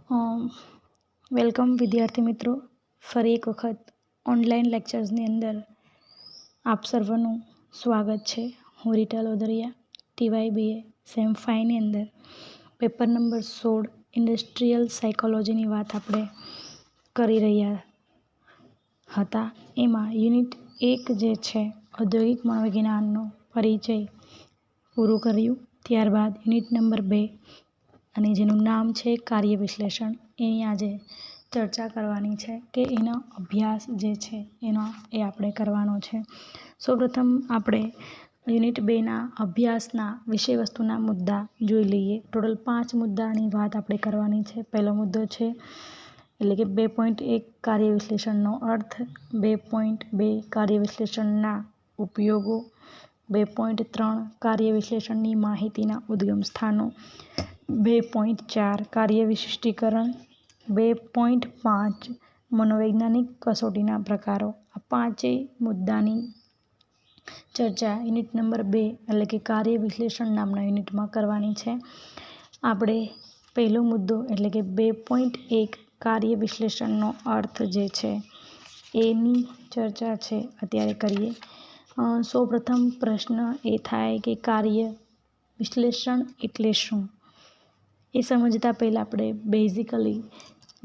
Welcome વિદ્યાર્થી મિત્રો, ફરી એક વખત ઓનલાઈન લેક્ચર્સની અંદર આપ સર્વનું સ્વાગત છે. હું રીટા લોદરિયા, TYBA સેમ 5ની અંદર પેપર નંબર 16 ઇન્ડસ્ટ્રીયલ સાયકોલોજીની વાત આપણે કરી રહ્યા હતા. એમાં યુનિટ 1 જે છે ઔદ્યોગિક મનોવિજ્ઞાનનો પરિચય પૂરું કર્યું. ત્યારબાદ યુનિટ નંબર 2 અને જેનું નામ છે કાર્ય વિશ્લેષણ, એની આજે ચર્ચા કરવાની છે કે એનો અભ્યાસ જે છે એ આપણે કરવાનો છે. સૌપ્રથમ આપણે યુનિટ 2ના અભ્યાસના વિષય વસ્તુના મુદ્દા જોઈ લઈએ. ટોટલ 5 મુદ્દાની વાત આપણે કરવાની છે. પહેલો મુદ્દો છે એટલે કે 2.1 કાર્ય વિશ્લેષણનો અર્થ, 2.2 કાર્ય વિશ્લેષણના ઉપયોગો, 2.3 કાર્ય વિશ્લેષણની માહિતીના ઉદ્ગમ સ્થાનો, 2.4 કાર્ય વિશિષ્ટીકરણ, 2.5 મનોવૈજ્ઞાનિક કસોટીના પ્રકારો. આ પાંચેય મુદ્દાની ચર્ચા યુનિટ નંબર 2 એટલે કે કાર્ય વિશ્લેષણ નામના યુનિટમાં કરવાની છે. આપણે પહેલો મુદ્દો એટલે કે 2.1 કાર્ય વિશ્લેષણનો અર્થ જે છે એની ચર્ચા છે અત્યારે કરીએ. સૌપ્રથમ પ્રશ્ન એ થાય કે કાર્ય વિશ્લેષણ એટલે શું? એ સમજતા પહેલાં આપણે બેઝિકલી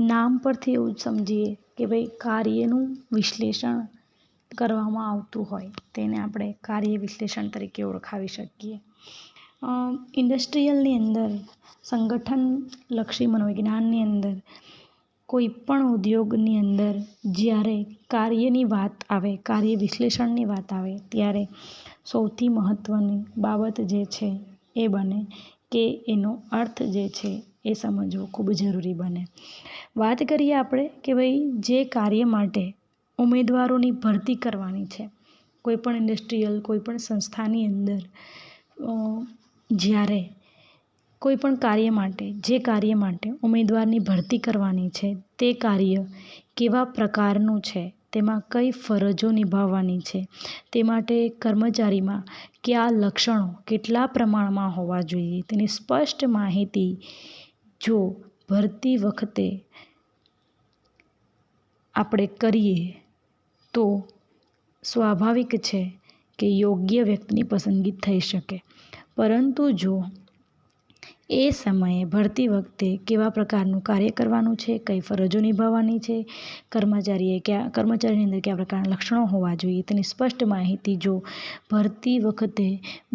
નામ પરથી એવું સમજીએ કે ભાઈ કાર્યનું વિશ્લેષણ કરવામાં આવતું હોય તેને આપણે કાર્ય વિશ્લેષણ તરીકે ઓળખાવી શકીએ. ઇન્ડસ્ટ્રીયલની અંદર, સંગઠનલક્ષી મનોવિજ્ઞાનની અંદર, કોઈ પણ ઉદ્યોગની અંદર જ્યારે કાર્યની વાત આવે, કાર્ય વિશ્લેષણની વાત આવે ત્યારે સૌથી મહત્ત્વની બાબત જે છે એ બને કે એનો અર્થ જે છે એ સમજવો ખૂબ જરૂરી બને. વાત કરીએ આપણે કે ભાઈ જે કાર્ય માટે ઉમેદવારોની ભરતી કરવાની છે, કોઈપણ ઇન્ડસ્ટ્રીયલ કોઈપણ સંસ્થાની અંદર જ્યારે કોઈપણ કાર્ય માટે, જે કાર્ય માટે ઉમેદવારની ભરતી કરવાની છે તે કાર્ય કેવા પ્રકારનું છે, તેમાં કઈ ફરજો નિભાવવાની છે, તે માટે કર્મચારીમાં કયા લક્ષણો કેટલા પ્રમાણમાં હોવા જોઈએ તેની સ્પષ્ટ માહિતી જો ભરતી વખતે આપણે કરીએ તો સ્વાભાવિક છે કે યોગ્ય વ્યક્તિની પસંદગી થઈ શકે. પરંતુ જો એ સમયે ભરતી વખતે કેવા પ્રકારનું કાર્ય કરવાનું છે, કઈ ફરજો નિભાવવાની છે, કર્મચારીની અંદર કયા પ્રકારના લક્ષણો હોવા જોઈએ તેની સ્પષ્ટ માહિતી જો ભરતી વખતે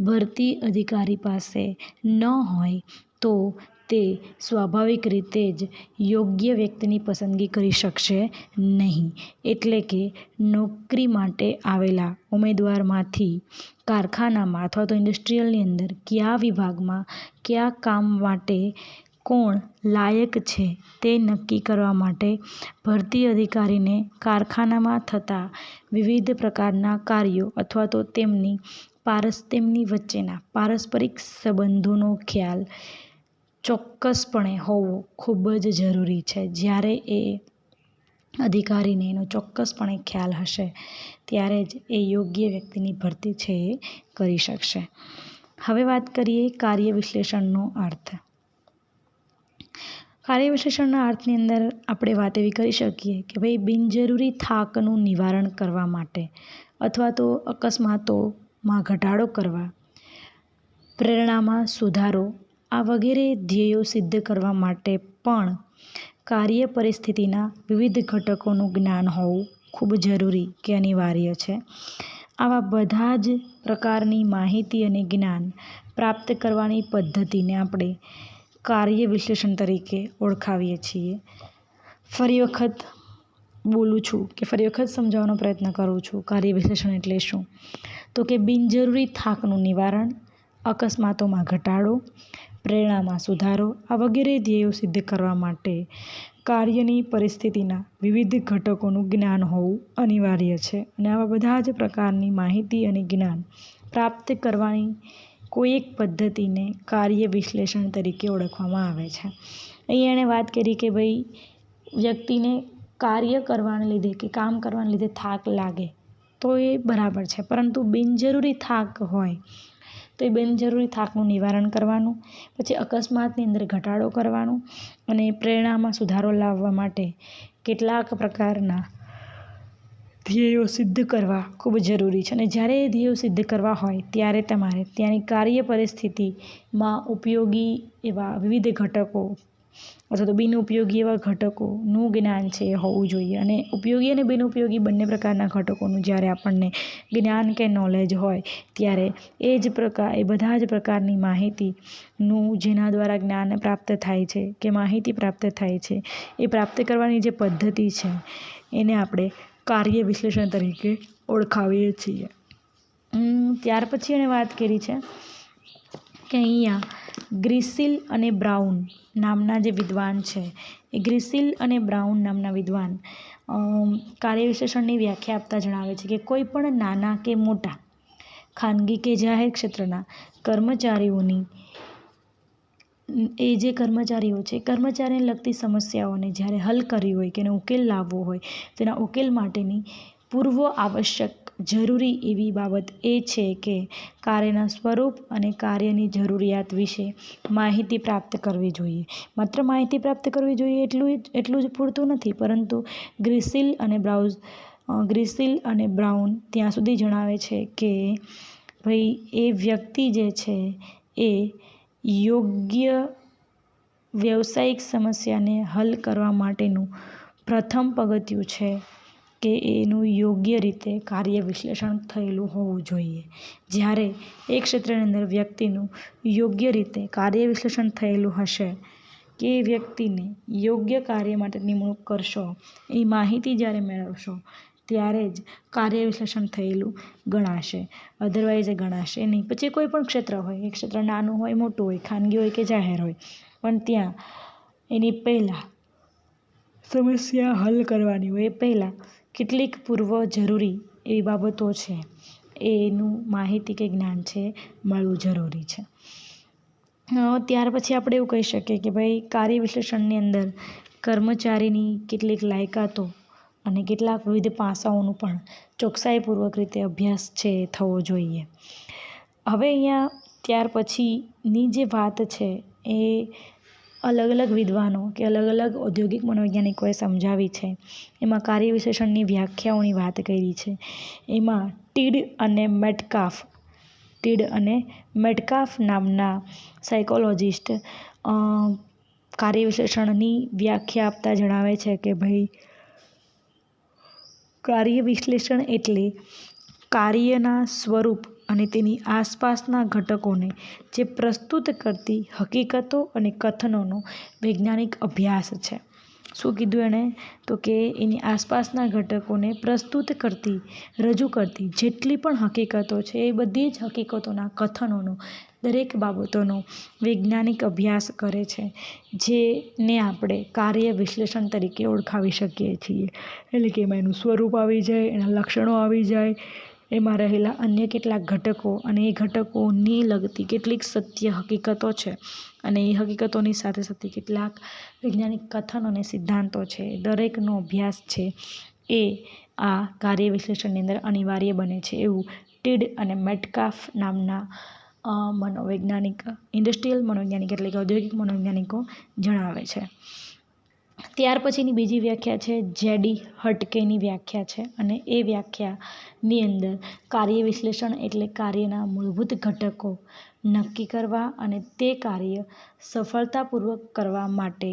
ભરતી અધિકારી પાસે ન હોય તો તે સ્વાભાવિક રીતે જ યોગ્ય વ્યક્તિની પસંદગી કરી શકશે નહીં. એટલે કે નોકરી માટે આવેલા ઉમેદવારમાંથી કારખાનામાં અથવા તો ઇન્ડસ્ટ્રીયલની અંદર કયા વિભાગમાં કયા કામ માટે કોણ લાયક છે તે નક્કી કરવા માટે ભરતી અધિકારીને કારખાનામાં થતા વિવિધ પ્રકારના કાર્યો અથવા તો તેમની વચ્ચેના પારસ્પરિક સંબંધોનો ખ્યાલ ચોક્કસપણે હોવો ખૂબ જ જરૂરી છે. જ્યારે એ અધિકારીને એનો ચોક્કસપણે ખ્યાલ હશે ત્યારે જ એ યોગ્ય વ્યક્તિની ભરતી છે એ કરી શકશે. હવે વાત કરીએ કાર્ય વિશ્લેષણનો અર્થ. કાર્ય વિશ્લેષણના અર્થની અંદર આપણે વાત એવી કરી શકીએ કે ભાઈ બિનજરૂરી થાકનું નિવારણ કરવા માટે અથવા તો અકસ્માતોમાં ઘટાડો કરવા, પ્રેરણામાં સુધારો, આ વગેરે ધ્યેયો સિદ્ધ કરવા માટે પણ કાર્ય પરિસ્થિતિના વિવિધ ઘટકોનું જ્ઞાન હોવું ખૂબ જરૂરી કે અનિવાર્ય છે. આવા બધા જ પ્રકારની માહિતી અને જ્ઞાન પ્રાપ્ત કરવાની પદ્ધતિને આપણે કાર્ય વિશ્લેષણ તરીકે ઓળખાવીએ છીએ. ફરી વખત બોલું છું કે ફરી વખત સમજાવવાનો પ્રયત્ન કરું છું. કાર્ય વિશ્લેષણ એટલે શું? તો કે બિનજરૂરી થાકનું નિવારણ, અકસ્માતોમાં ઘટાડો, પ્રેરણામાં સુધારો, આ વગેરે ધ્યેયો સિદ્ધ કરવા માટે કાર્યની પરિસ્થિતિના વિવિધ ઘટકોનું જ્ઞાન હોવું અનિવાર્ય છે. અને આવા બધા જ પ્રકારની માહિતી અને જ્ઞાન પ્રાપ્ત કરવાની કોઈ એક પદ્ધતિને કાર્ય વિશ્લેષણ તરીકે ઓળખવામાં આવે છે. અહીં એણે વાત કરી કે ભાઈ વ્યક્તિને કાર્ય કરવાને લીધે કે કામ કરવાને લીધે થાક લાગે તો એ બરાબર છે, પરંતુ બિનજરૂરી થાક હોય તો એ બિનજરૂરી થાકનું નિવારણ કરવાનું, પછી અકસ્માતની અંદર ઘટાડો કરવાનો અને પ્રેરણામાં સુધારો લાવવા માટે કેટલાક પ્રકારના ધ્યેયો સિદ્ધ કરવા ખૂબ જરૂરી છે. અને જ્યારે એ ધ્યેયો સિદ્ધ કરવા હોય ત્યારે તમારે ત્યાંની કાર્ય પરિસ્થિતિમાં ઉપયોગી એવા વિવિધ ઘટકો અથવા તો બિનઉપયોગી એવા ઘટકોનું જ્ઞાન છે એ હોવું જોઈએ. અને ઉપયોગી અને બિનઉપયોગી બંને પ્રકારના ઘટકોનું જ્યારે આપણને જ્ઞાન કે નોલેજ હોય ત્યારે એ બધા જ પ્રકારની માહિતીનું જેના દ્વારા જ્ઞાન પ્રાપ્ત થાય છે કે માહિતી પ્રાપ્ત થાય છે એ પ્રાપ્ત કરવાની જે પદ્ધતિ છે એને આપણે કાર્ય વિશ્લેષણ તરીકે ઓળખાવીએ છીએ. ત્યાર પછી એણે વાત કરી છે કે અહીંયા ગ્રિસિલ અને બ્રાઉન નામના જે વિદ્વાન છે એ ગ્રિસિલ અને બ્રાઉન નામના વિદ્વાન કાર્ય વિશ્લેષણની વ્યાખ્યા આપતા જણાવે છે કે કોઈ પણ નાના કે મોટા ખાનગી કે જાહેર ક્ષેત્રના કર્મચારીઓની એ જે કર્મચારીઓ છે કર્મચારીને લગતી સમસ્યાઓને જ્યારે હલ કરવી હોય કે એનો ઉકેલ લાવવો હોય તેના ઉકેલ માટેની પૂર્વ આવશ્યક જરૂરી એવી બાબત એ છે કે કાર્યના સ્વરૂપ અને કાર્યની જરૂરિયાત વિશે માહિતી પ્રાપ્ત કરવી જોઈએ. માત્ર માહિતી પ્રાપ્ત કરવી જોઈએ એટલું જ પૂરતું નથી, પરંતુ ગ્રિસિલ અને બ્રાઉન ત્યાં સુધી જણાવે છે કે ભાઈ એ વ્યક્તિ જે છે એ યોગ્ય વ્યવસાયિક સમસ્યાને હલ કરવા માટેનું પ્રથમ પગથિયું છે કે એનું યોગ્ય રીતે કાર્ય વિશ્લેષણ થયેલું હોવું જોઈએ. જ્યારે એ ક્ષેત્રની અંદર વ્યક્તિનું યોગ્ય રીતે કાર્ય વિશ્લેષણ થયેલું હશે કે એ વ્યક્તિને યોગ્ય કાર્ય માટે નિમણૂક કરશો, એ માહિતી જ્યારે મેળવશો ત્યારે જ કાર્ય વિશ્લેષણ થયેલું ગણાશે, અધરવાઇઝ ગણાશે નહીં. પછી કોઈ પણ ક્ષેત્ર હોય, એ ક્ષેત્ર નાનું હોય મોટું હોય, ખાનગી હોય કે જાહેર હોય, પણ ત્યાં એની પહેલાં સમસ્યા હલ કરવાની હોય એ પહેલાં કેટલીક પૂર્વ જરૂરી એવી બાબતો છે એનું માહિતી કે જ્ઞાન છે મળવું જરૂરી છે. ત્યાર પછી આપણે એવું કહી શકીએ કે ભાઈ કાર્ય વિશ્લેષણની અંદર કર્મચારીની કેટલીક લાયકાતો અને કેટલાક વિવિધ પાસાઓનું પણ ચોકસાઈપૂર્વક રીતે અભ્યાસ છે થવો જોઈએ. હવે અહીંયા ત્યાર પછીની જે વાત છે એ અલગ અલગ વિદ્વાનો કે અલગ અલગ ઔદ્યોગિક મનોવૈજ્ઞાનિકોએ સમજાવી છે. એમાં કાર્ય વિશ્લેષણની વ્યાખ્યાઓની વાત કરી છે. એમાં ટીડ અને મેટકાફ નામના સાયકોલોજિસ્ટ કાર્ય વિશ્લેષણની વ્યાખ્યા આપતા જણાવે છે કે ભાઈ કાર્ય વિશ્લેષણ એટલે કાર્યના સ્વરૂપ અને તેની આસપાસના ઘટકોને જે પ્રસ્તુત કરતી હકીકતો અને કથનોનો વૈજ્ઞાનિક અભ્યાસ છે. શું કીધું એણે? તો કે એની આસપાસના ઘટકોને પ્રસ્તુત કરતી, રજૂ કરતી જેટલી પણ હકીકતો છે એ બધી જ હકીકતોના કથનોનો, દરેક બાબતોનો વૈજ્ઞાનિક અભ્યાસ કરે છે, જેને આપણે કાર્ય વિશ્લેષણ તરીકે ઓળખાવી શકીએ છીએ. એટલે કે એમાં એનું સ્વરૂપ આવી જાય, એના લક્ષણો આવી જાય, એમાં રહેલા અન્ય કેટલાક ઘટકો અને એ ઘટકોની લગતી કેટલીક સત્ય હકીકતો છે અને એ હકીકતોની સાથે સાથે કેટલાક વૈજ્ઞાનિક કથનો અને સિદ્ધાંતો છે, દરેકનો અભ્યાસ છે એ આ કાર્ય વિશ્લેષણની અંદર અનિવાર્ય બને છે, એવું ટીડ અને મેટકાફ નામના મનોવૈજ્ઞાનિક, ઇન્ડસ્ટ્રીયલ મનોવૈજ્ઞાનિક એટલે કે ઔદ્યોગિક મનોવૈજ્ઞાનિકો જણાવે છે. ત્યાર પછીની બીજી વ્યાખ્યા છે જેડી હટકેની વ્યાખ્યા છે. અને એ વ્યાખ્યાની અંદર કાર્ય વિશ્લેષણ એટલે કાર્યના મૂળભૂત ઘટકો નક્કી કરવા અને તે કાર્ય સફળતાપૂર્વક કરવા માટે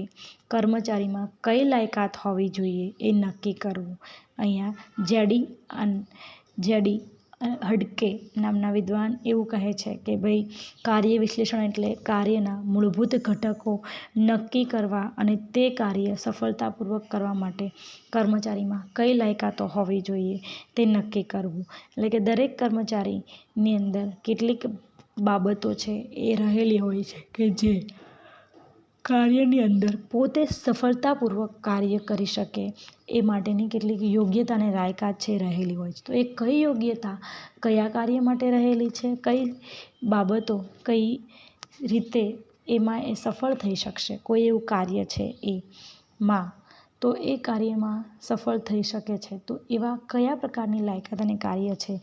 કર્મચારીમાં કઈ લાયકાત હોવી જોઈએ એ નક્કી કરવું. અહીંયા જેડી હડકે નામના વિદ્વાન એવું કહે છે કે ભાઈ કાર્ય વિશ્લેષણ એટલે કાર્યના મૂળભૂત ઘટકો નક્કી કરવા અને તે કાર્ય સફળતાપૂર્વક કરવા માટે કર્મચારીમાં કઈ લાયકાતો હોવી જોઈએ તે નક્કી કરવું. એટલે કે દરેક કર્મચારીની અંદર કેટલીક બાબતો છે એ રહેલી હોય છે કે જે કાર્યની અંદર પોતે સફળતાપૂર્વક કાર્ય કરી શકે એ માટેની કેટલીક યોગ્યતા અને લાયકાત છે રહેલી હોય છે. તો એ કઈ યોગ્યતા કયા કાર્ય માટે રહેલી છે, કઈ બાબતો કઈ રીતે એમાં એ સફળ થઈ શકશે કોઈ એવું કાર્ય છે એમાં, તો એ કાર્યમાં સફળ થઈ શકે છે. તો એવા કયા પ્રકારની લાયકાત અને કાર્ય છે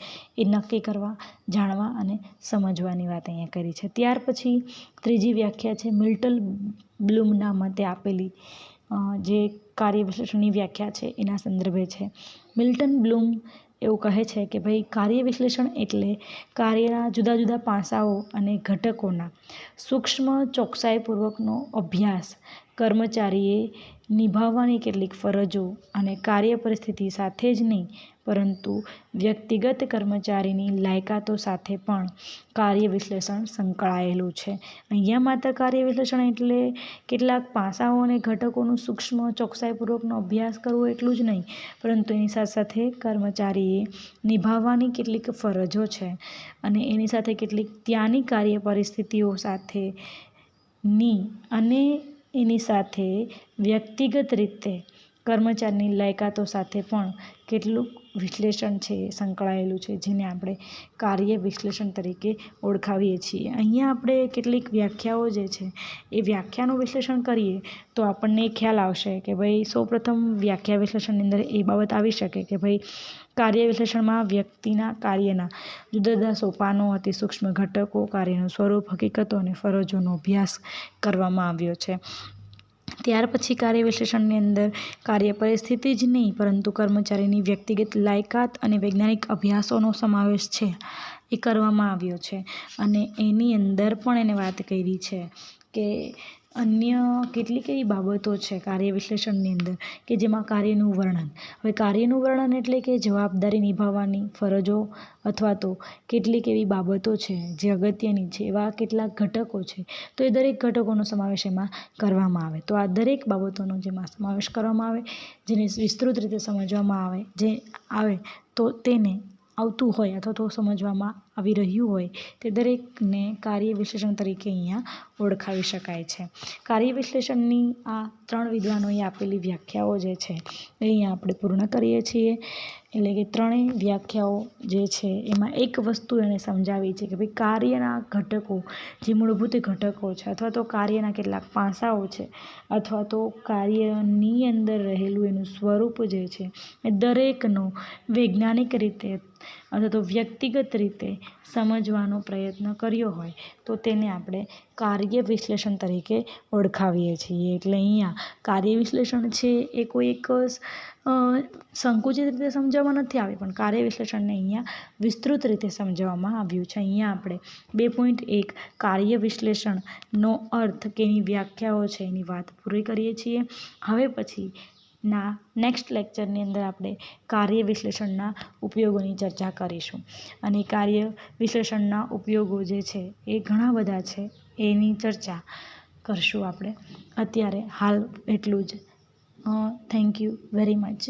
એ નક્કી કરવા, જાણવા અને સમજવાની વાત અહીંયા કરી છે. ત્યાર પછી ત્રીજી વ્યાખ્યા છે મિલ્ટન બ્લૂમના મતે આપેલી, જે કાર્ય વિશ્લેષણની વ્યાખ્યા છે એના સંદર્ભે છે. મિલ્ટન બ્લૂમ એવું કહે છે કે ભાઈ કાર્ય વિશ્લેષણ એટલે કાર્યના જુદા જુદા પાસાઓ અને ઘટકોના સૂક્ષ્મ ચોકસાઈપૂર્વકનો અભ્યાસ, કર્મચારીએ નિભાવવાની કેટલીક ફરજો અને કાર્ય પરિસ્થિતિ સાથે જ નહીં પરંતુ વ્યક્તિગત કર્મચારીની લાયકાતો સાથે પણ કાર્ય વિશ્લેષણ સંકળાયેલું છે. અહીંયા માત્ર કાર્ય વિશ્લેષણ એટલે કેટલાક પાસાઓ અને ઘટકોનું સૂક્ષ્મ ચોકસાઈપૂર્વકનો અભ્યાસ કરવો એટલું જ નહીં, પરંતુ એની સાથે સાથે કર્મચારીએ નિભાવવાની કેટલીક ફરજો છે અને એની સાથે કેટલીક ત્યાંની કાર્ય પરિસ્થિતિઓ સાથેની અને એની સાથે વ્યક્તિગત રીતે કર્મચારીની લાયકાતો સાથે પણ કેટલુંક વિશ્લેષણ છે એ સંકળાયેલું છે, જેને આપણે કાર્ય વિશ્લેષણ તરીકે ઓળખાવીએ છીએ. અહીંયા આપણે કેટલીક વ્યાખ્યાઓ જે છે એ વ્યાખ્યાનું વિશ્લેષણ કરીએ તો આપણને ખ્યાલ આવશે કે ભાઈ સૌપ્રથમ વ્યાખ્યા વિશ્લેષણની અંદર એ બાબત આવી શકે કે ભાઈ કાર્ય વિશ્લેષણમાં વ્યક્તિના કાર્યના જુદા જુદા સોપાનો, અતિ સૂક્ષ્મ ઘટકો, કાર્યનું સ્વરૂપ, હકીકતો અને ફરજોનો અભ્યાસ કરવામાં આવ્યો છે. ત્યાર પછી કાર્ય વિશ્લેષણની અંદર કાર્ય પરિસ્થિતિ જ નહીં પરંતુ કર્મચારીની વ્યક્તિગત લાયકાત અને વૈજ્ઞાનિક અભ્યાસોનો સમાવેશ છે એ કરવામાં આવ્યો છે. અને એની અંદર પણ એને વાત કરી છે કે અન્ય કેટલીક એવી બાબતો છે કાર્ય વિશ્લેષણની અંદર કે જેમાં કાર્યનું વર્ણન. હવે કાર્યનું વર્ણન એટલે કે જવાબદારી નિભાવવાની ફરજો અથવા તો કેટલીક એવી બાબતો છે જે અગત્યની છે, એવા કેટલાક ઘટકો છે, તો એ દરેક ઘટકોનો સમાવેશ એમાં કરવામાં આવે. તો આ દરેક બાબતોનો જેમાં સમાવેશ કરવામાં આવે, જેને વિસ્તૃત રીતે સમજવામાં આવે તો તેને આવતું હોય અથવા તો સમજવામાં આવી રહ્યું હોય તે દરેકને કાર્ય વિશ્લેષણ તરીકે અહીંયા ઓળખાવી શકાય છે. કાર્ય વિશ્લેષણની આ 3 વિદ્વાનોએ આપેલી વ્યાખ્યાઓ જે છે એ અહીંયા આપણે પૂર્ણ કરીએ છીએ. એટલે કે ત્રણેય વ્યાખ્યાઓ જે છે એમાં એક વસ્તુ એણે સમજાવી છે કે ભાઈ કાર્યના ઘટકો, જે મૂળભૂત ઘટકો છે અથવા તો કાર્યના કેટલાક પાસાઓ છે અથવા તો કાર્યની અંદર રહેલું એનું સ્વરૂપ જે છે એ દરેકનો વૈજ્ઞાનિક રીતે અથવા તો વ્યક્તિગત રીતે સમજવાનો પ્રયત્ન કર્યો હોય તો તેને આપણે કાર્ય વિશ્લેષણ તરીકે ઓળખાવીએ છીએ. એટલે અહીંયા કાર્ય વિશ્લેષણ છે એ કોઈ એક સંકુચિત રીતે સમજાવવામાં નથી આવી, પણ કાર્ય વિશ્લેષણને અહીંયા વિસ્તૃત રીતે સમજાવવામાં આવ્યું છે. અહીંયા આપણે 2.1 કાર્ય વિશ્લેષણનો અર્થ કે એની વ્યાખ્યાઓ છે એની વાત પૂરી કરીએ છીએ. હવે પછી નેક્સ્ટ લેક્ચરની અંદર આપણે કાર્ય વિશ્લેષણના ઉપયોગોની ચર્ચા કરીશું. અને કાર્ય વિશ્લેષણના ઉપયોગો જે છે એ ઘણા બધા છે, એની ચર્ચા કરશું આપણે. અત્યારે હાલ એટલું જ. Thank you very much.